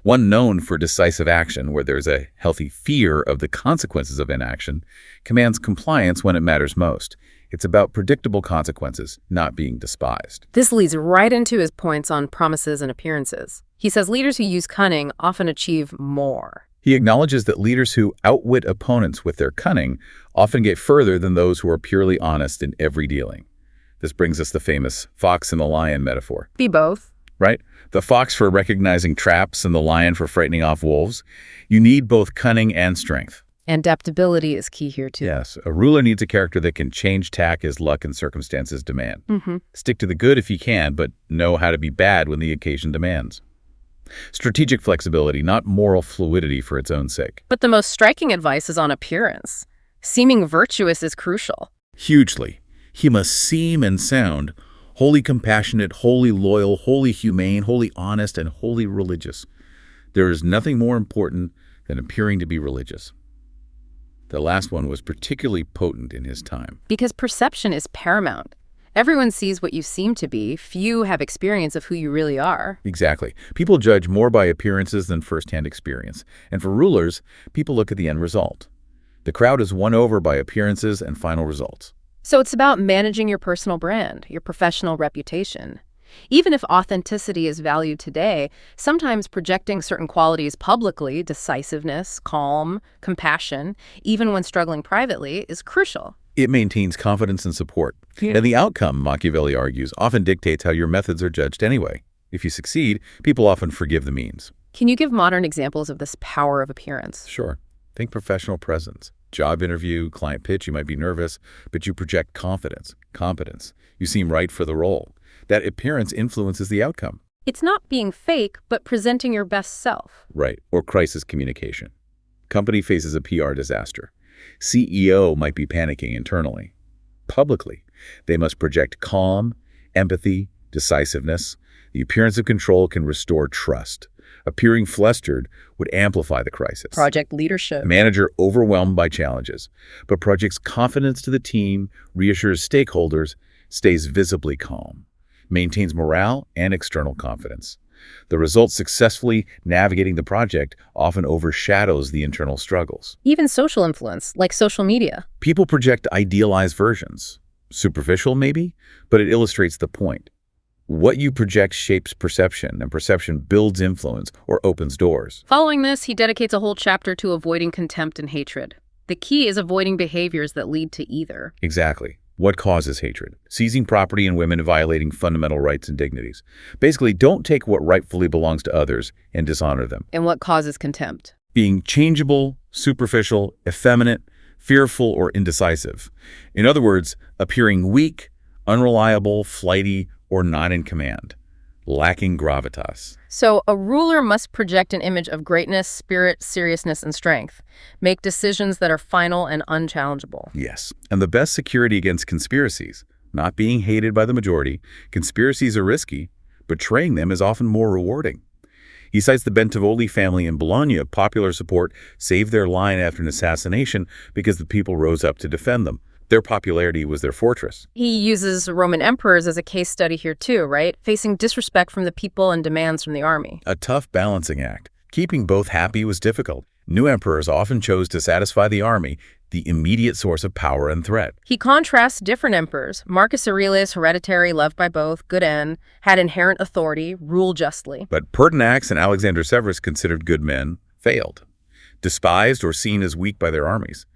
One known for decisive action, where there's a healthy fear of the consequences of inaction, commands compliance when it matters most. It's about predictable consequences, not being despised. This leads right into his points on promises and appearances. He says leaders who use cunning often achieve more. He acknowledges that leaders who outwit opponents with their cunning often get further than those who are purely honest in every dealing. This brings us the famous fox and the lion metaphor. Be both. Right? The fox for recognizing traps and the lion for frightening off wolves. You need both cunning and strength. And adaptability is key here, too. Yes, a ruler needs a character that can change tack as luck and circumstances demand. Stick to the good if you can, but know how to be bad when the occasion demands. Strategic flexibility, not moral fluidity for its own sake. But the most striking advice is on appearance. Seeming virtuous is crucial. Hugely. He must seem and sound wholly compassionate, wholly loyal, wholly humane, wholly honest, and wholly religious. There is nothing more important than appearing to be religious. The last one was particularly potent in his time. Because perception is paramount. Everyone sees what you seem to be. Few have experience of who you really are. Exactly. People judge more by appearances than first-hand experience. And for rulers, people look at the end result. The crowd is won over by appearances and final results. So it's about managing your personal brand, your professional reputation. Even if authenticity is valued today, sometimes projecting certain qualities publicly, decisiveness, calm, compassion, even when struggling privately, is crucial. It maintains confidence and support. And the outcome, Machiavelli argues, often dictates how your methods are judged anyway. If you succeed, people often forgive the means. Can you give modern examples of this power of appearance? Sure. Think professional presence. Job interview, client pitch, you might be nervous, but you project confidence, competence. You seem right for the role. That appearance influences the outcome. It's not being fake, but presenting your best self. Right. Or crisis communication. Company faces a PR disaster. CEO might be panicking internally. Publicly, they must project calm, empathy, decisiveness. The appearance of control can restore trust. Appearing flustered would amplify the crisis. Project leadership. Manager overwhelmed by challenges, but projects confidence to the team, reassures stakeholders, stays visibly calm, maintains morale and external confidence. The result, successfully navigating the project, often overshadows the internal struggles. Even social influence, like social media. People project idealized versions. Superficial, maybe, but it illustrates the point. What you project shapes perception, and perception builds influence or opens doors. Following this, he dedicates a whole chapter to avoiding contempt and hatred. The key is avoiding behaviors that lead to either. Exactly. What causes hatred? Seizing property and women, violating fundamental rights and dignities. Basically, don't take what rightfully belongs to others and dishonor them. And what causes contempt? Being changeable, superficial, effeminate, fearful, or indecisive. In other words, appearing weak, unreliable, flighty, or not in command. Lacking gravitas. So a ruler must project an image of greatness, spirit, seriousness, and strength. Make decisions that are final and unchallengeable. Yes, and the best security against conspiracies, not being hated by the majority. Conspiracies are risky. Betraying them is often more rewarding. He cites the Bentivogli family in Bologna. Popular support saved their line after an assassination because the people rose up to defend them. Their popularity was their fortress. He uses Roman emperors as a case study here too, right? Facing disrespect from the people and demands from the army. A tough balancing act. Keeping both happy was difficult. New emperors often chose to satisfy the army, the immediate source of power and threat. He contrasts different emperors. Marcus Aurelius, hereditary, loved by both, good end, had inherent authority, ruled justly. But Pertinax and Alexander Severus, considered good men, failed. Despised or seen as weak by their armies.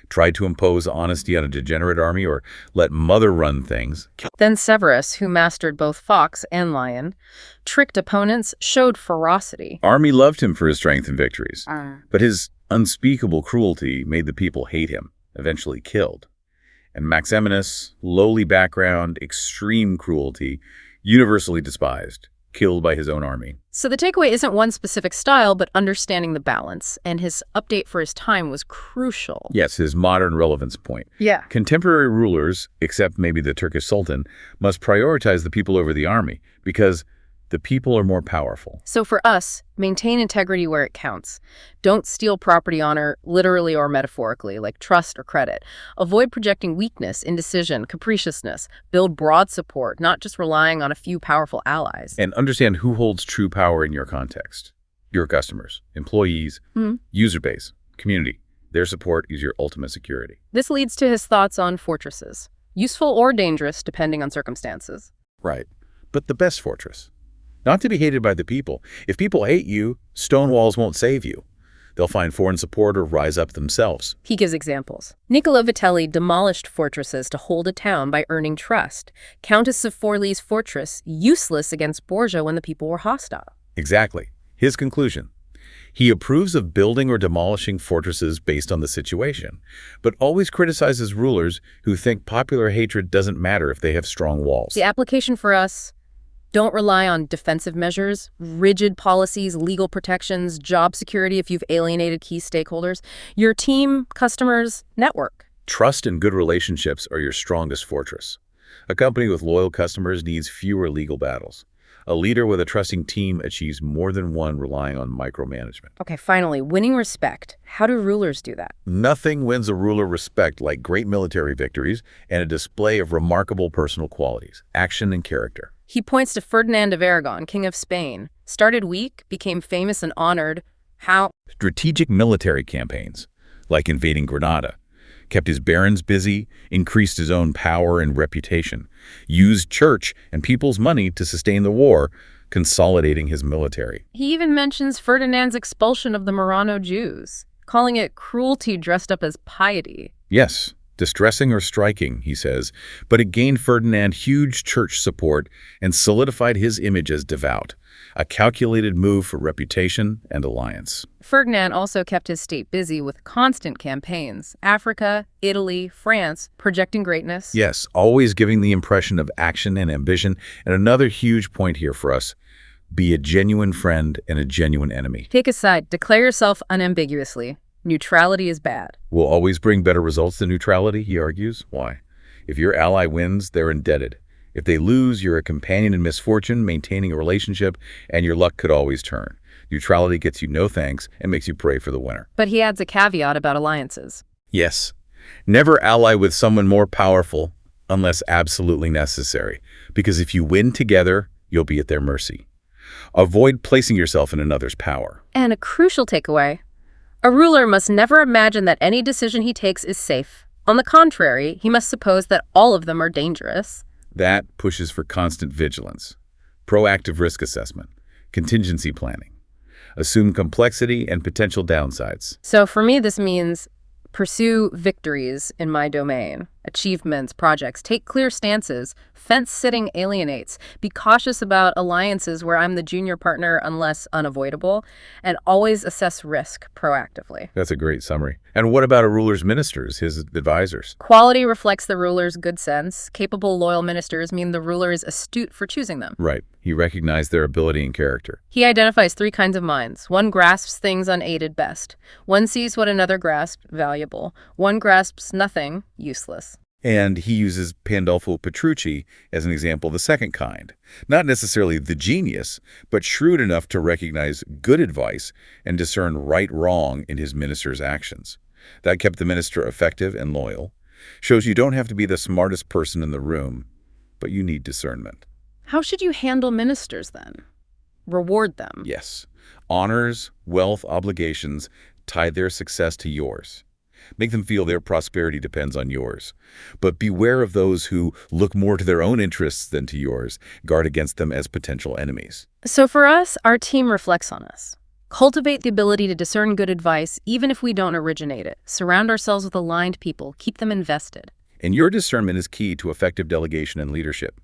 Tried to impose honesty on a degenerate army or let mother run things. Then Severus, who mastered both fox and lion, tricked opponents, showed ferocity. Army loved him for his strength and victories, but his unspeakable cruelty made the people hate him, eventually killed. And Maximinus, lowly background, extreme cruelty, universally despised, killed by his own army. So the takeaway isn't one specific style, but understanding the balance. And his update for his time was crucial. Yes, his modern relevance point. Yeah. Contemporary rulers, except maybe the Turkish Sultan, must prioritize the people over the army because the people are more powerful. So for us, maintain integrity where it counts. Don't steal property honor, literally or metaphorically, like trust or credit. Avoid projecting weakness, indecision, capriciousness. Build broad support, not just relying on a few powerful allies. And understand who holds true power in your context. Your customers, employees, user base, community. Their support is your ultimate security. This leads to his thoughts on fortresses. Useful or dangerous, depending on circumstances. Right. But the best fortress. Not to be hated by the people. If people hate you, stone walls won't save you. They'll find foreign support or rise up themselves. He gives examples. Niccolò Machiavelli demolished fortresses to hold a town by earning trust. Countess of Forli's fortress, useless against Borgia when the people were hostile. Exactly. His conclusion. He approves of building or demolishing fortresses based on the situation, but always criticizes rulers who think popular hatred doesn't matter if they have strong walls. The application for us: don't rely on defensive measures, rigid policies, legal protections, job security if you've alienated key stakeholders. Your team, customers, network. Trust and good relationships are your strongest fortress. A company with loyal customers needs fewer legal battles. A leader with a trusting team achieves more than one relying on micromanagement. Okay, finally, winning respect. How do rulers do that? Nothing wins a ruler respect like great military victories and a display of remarkable personal qualities, action and character. He points to Ferdinand of Aragon, King of Spain. Started weak, became famous and honored. How? Strategic military campaigns, like invading Granada, kept his barons busy, increased his own power and reputation, used church and people's money to sustain the war, consolidating his military. He even mentions Ferdinand's expulsion of the Murano Jews, calling it cruelty dressed up as piety. Yes. Distressing or striking, he says, but it gained Ferdinand huge church support and solidified his image as devout, a calculated move for reputation and alliance. Ferdinand also kept his state busy with constant campaigns. Africa, Italy, France, projecting greatness. Yes, always giving the impression of action and ambition. And another huge point here for us: be a genuine friend and a genuine enemy. Take a side. Declare yourself unambiguously. Neutrality is bad. Will always bring better results than neutrality, he argues. Why? If your ally wins, they're indebted. If they lose, you're a companion in misfortune, maintaining a relationship, and your luck could always turn. Neutrality gets you no thanks and makes you pray for the winner. But he adds a caveat about alliances. Yes. Never ally with someone more powerful unless absolutely necessary, because if you win together, you'll be at their mercy. Avoid placing yourself in another's power. And a crucial takeaway: a ruler must never imagine that any decision he takes is safe. On the contrary, he must suppose that all of them are dangerous. That pushes for constant vigilance, proactive risk assessment, contingency planning, assume complexity and potential downsides. So for me, this means pursue victories in my domain, achievements, projects, take clear stances, fence sitting alienates, be cautious about alliances where I'm the junior partner unless unavoidable, and always assess risk proactively. That's a great summary. And what about a ruler's ministers, his advisors? Quality reflects the ruler's good sense. Capable, loyal ministers mean the ruler is astute for choosing them. Right. He recognized their ability and character. He identifies three kinds of minds. One grasps things unaided best. One sees what another grasps valuable. One grasps nothing, useless. And he uses Pandolfo Petrucci as an example of the second kind. Not necessarily the genius, but shrewd enough to recognize good advice and discern right-wrong in his minister's actions. That kept the minister effective and loyal. Shows you don't have to be the smartest person in the room, but you need discernment. How should you handle ministers then? Reward them? Yes. Honors, wealth, obligations tie their success to yours. Make them feel their prosperity depends on yours. But beware of those who look more to their own interests than to yours. Guard against them as potential enemies. So for us, our team reflects on us. Cultivate the ability to discern good advice, even if we don't originate it. Surround ourselves with aligned people. Keep them invested. And your discernment is key to effective delegation and leadership.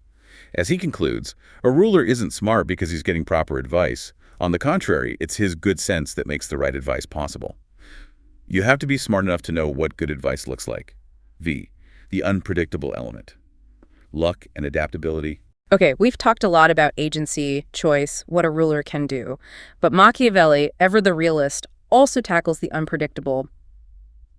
As he concludes, a ruler isn't smart because he's getting proper advice. On the contrary, it's his good sense that makes the right advice possible. You have to be smart enough to know what good advice looks like. V, the unpredictable element. Luck and adaptability. Okay, we've talked a lot about agency, choice, what a ruler can do. But Machiavelli, ever the realist, also tackles the unpredictable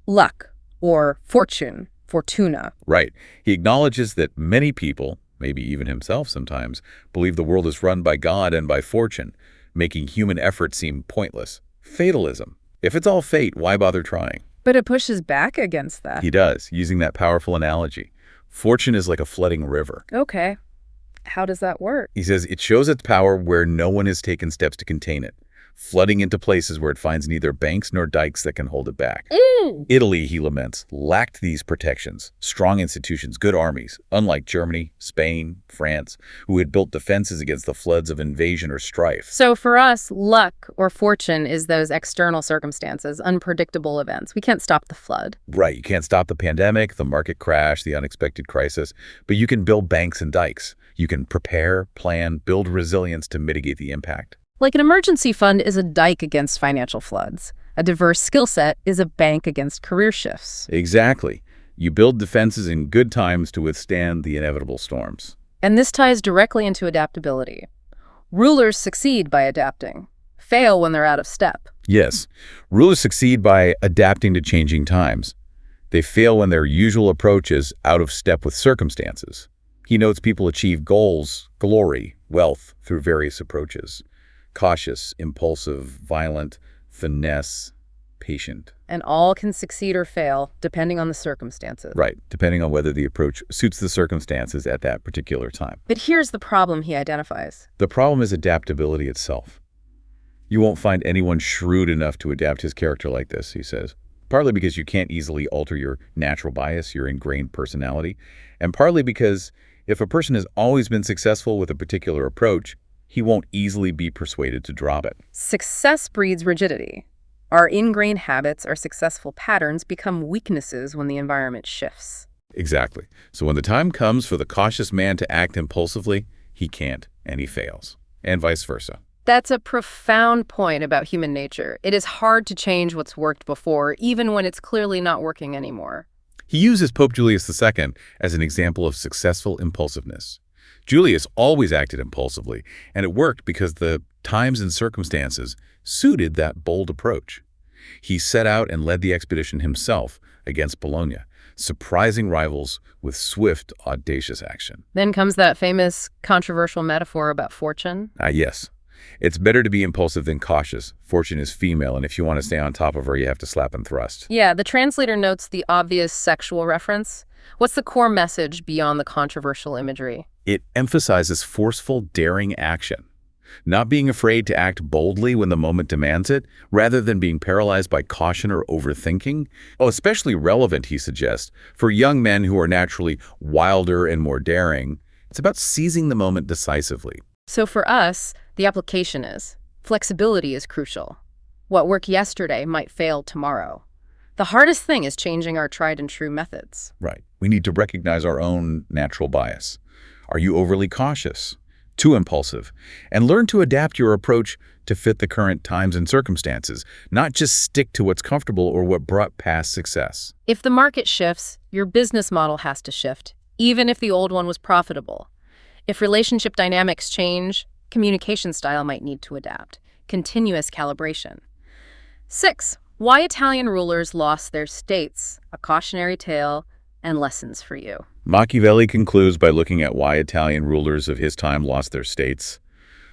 luck or fortune, fortuna. Right. He acknowledges that many people, maybe even himself sometimes, believe the world is run by God and by fortune, making human effort seem pointless. Fatalism. If it's all fate, why bother trying? But it pushes back against that. He does, using that powerful analogy. Fortune is like a flooding river. Okay. How does that work? He says it shows its power where no one has taken steps to contain it, flooding into places where it finds neither banks nor dikes that can hold it back. Italy, he laments, lacked these protections, strong institutions, good armies, unlike Germany, Spain, France, who had built defenses against the floods of invasion or strife. So for us, luck or fortune is those external circumstances, unpredictable events. We can't stop the flood. Right, you can't stop the pandemic, the market crash, the unexpected crisis, but you can build banks and dikes. You can prepare, plan, build resilience to mitigate the impact. Like an emergency fund is a dike against financial floods. A diverse skill set is a bank against career shifts. Exactly. You build defenses in good times to withstand the inevitable storms. And this ties directly into adaptability. Rulers succeed by adapting, fail when they're out of step. Yes, rulers succeed by adapting to changing times. They fail when their usual approach is out of step with circumstances. He notes people achieve goals, glory, wealth through various approaches. Cautious, impulsive, violent, finesse, patient. And all can succeed or fail, depending on the circumstances. Right, depending on whether the approach suits the circumstances at that particular time. But here's the problem he identifies. The problem is adaptability itself. You won't find anyone shrewd enough to adapt his character like this, he says. Partly because you can't easily alter your natural bias, your ingrained personality, and partly because if a person has always been successful with a particular approach, he won't easily be persuaded to drop it. Success breeds rigidity. Our ingrained habits, our successful patterns become weaknesses when the environment shifts. Exactly. So when the time comes for the cautious man to act impulsively, he can't, and he fails. And vice versa. That's a profound point about human nature. It is hard to change what's worked before, even when it's clearly not working anymore. He uses Pope Julius II as an example of successful impulsiveness. Julius always acted impulsively, and it worked because the times and circumstances suited that bold approach. He set out and led the expedition himself against Bologna, surprising rivals with swift, audacious action. Then comes that famous controversial metaphor about fortune. Yes. It's better to be impulsive than cautious. Fortune is female, and if you want to stay on top of her, you have to slap and thrust. Yeah, the translator notes the obvious sexual reference. What's the core message beyond the controversial imagery? It emphasizes forceful, daring action. Not being afraid to act boldly when the moment demands it, rather than being paralyzed by caution or overthinking. Especially relevant, he suggests, for young men who are naturally wilder and more daring. It's about seizing the moment decisively. So for us, the application is, flexibility is crucial. What worked yesterday might fail tomorrow. The hardest thing is changing our tried and true methods. Right. We need to recognize our own natural bias. Are you overly cautious? Too impulsive? And learn to adapt your approach to fit the current times and circumstances, not just stick to what's comfortable or what brought past success. If the market shifts, your business model has to shift, even if the old one was profitable. If relationship dynamics change, communication style might need to adapt. Continuous calibration. 6. Why Italian rulers lost their states. A cautionary tale. and lessons for you. Machiavelli concludes by looking at why Italian rulers of his time lost their states.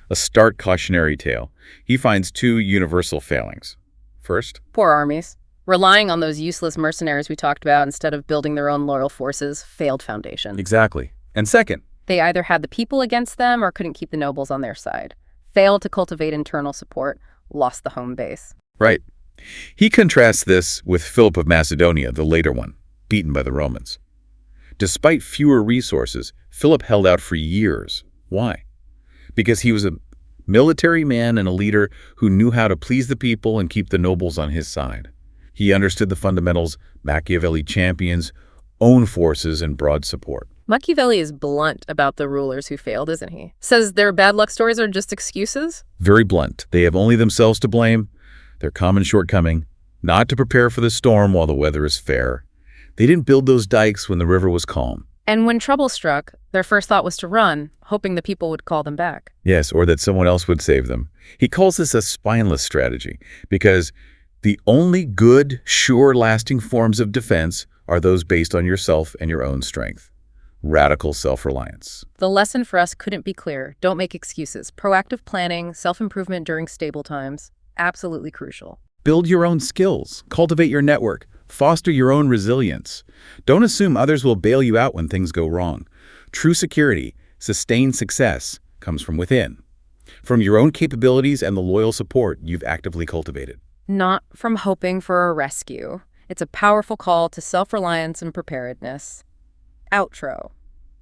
A stark cautionary tale. He finds two universal failings. First, Poor armies, relying on those useless mercenaries we talked about instead of building their own loyal forces, failed foundation. exactly. And second, They either had the people against them or couldn't keep the nobles on their side. Failed to cultivate internal support, lost the home base. right. He contrasts this with Philip of Macedonia, the later one, beaten by the Romans. Despite fewer resources, Philip held out for years. Why? Because he was a military man and a leader who knew how to please the people and keep the nobles on his side. He understood the fundamentals Machiavelli champions, own forces, and broad support. Machiavelli is blunt about the rulers who failed, isn't he? Says their bad luck stories are just excuses? Very blunt. They have only themselves to blame, their common shortcoming, not to prepare for the storm while the weather is fair. They didn't build those dikes when the river was calm. And when trouble struck, their first thought was to run, hoping the people would call them back. Yes, or that someone else would save them. He calls this a spineless strategy because the only good, sure, lasting forms of defense are those based on yourself and your own strength. Radical self-reliance. The lesson for us couldn't be clearer. Don't make excuses. Proactive planning, self-improvement during stable times, absolutely crucial. Build your own skills. Cultivate your network. Foster your own resilience. Don't assume others will bail you out when things go wrong. True security, sustained success, comes from within. From your own capabilities and the loyal support you've actively cultivated. Not from hoping for a rescue. It's a powerful call to self-reliance and preparedness. Outro.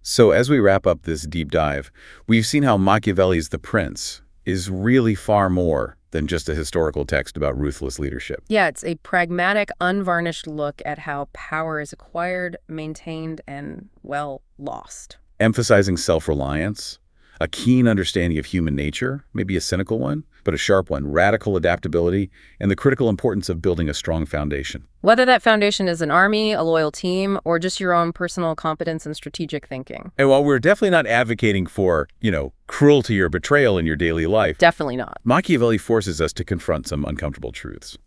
So as we wrap up this deep dive, we've seen how Machiavelli's The Prince is really far more than just a historical text about ruthless leadership. Yeah, it's a pragmatic, unvarnished look at how power is acquired, maintained, and, well, lost. Emphasizing self-reliance, a keen understanding of human nature, maybe a cynical one, but a sharp one, radical adaptability, and the critical importance of building a strong foundation. Whether that foundation is an army, a loyal team, or just your own personal competence and strategic thinking. And while we're definitely not advocating for, cruelty or betrayal in your daily life, Definitely not. Machiavelli forces us to confront some uncomfortable truths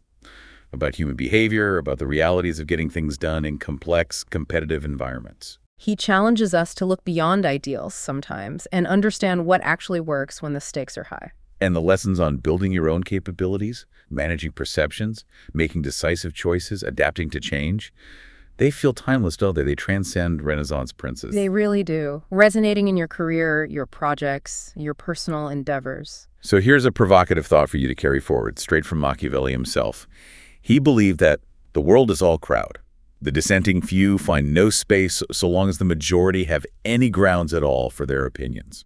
about human behavior, about the realities of getting things done in complex, competitive environments. He challenges us to look beyond ideals sometimes and understand what actually works when the stakes are high. And the lessons on building your own capabilities, managing perceptions, making decisive choices, adapting to change, they feel timeless, don't they? They transcend Renaissance princes. They really do. Resonating in your career, your projects, your personal endeavors. So here's a provocative thought for you to carry forward, straight from Machiavelli himself. He believed that the world is all crowd. The dissenting few find no space so long as the majority have any grounds at all for their opinions.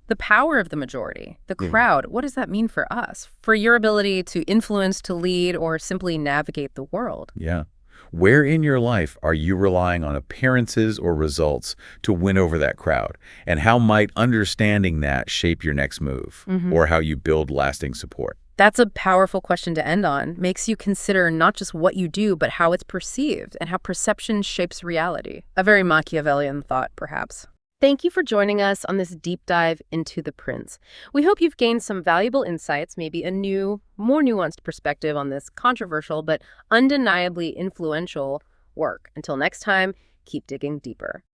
The power of the majority, the crowd, what does that mean for us? For your ability to influence, to lead, or simply navigate the world? Yeah. Where in your life are you relying on appearances or results to win over that crowd? And how might understanding that shape your next move or how you build lasting support? That's a powerful question to end on. Makes you consider not just what you do, but how it's perceived and how perception shapes reality. A very Machiavellian thought, perhaps. Thank you for joining us on this deep dive into The Prince. We hope you've gained some valuable insights, maybe a new, more nuanced perspective on this controversial but undeniably influential work. Until next time, keep digging deeper.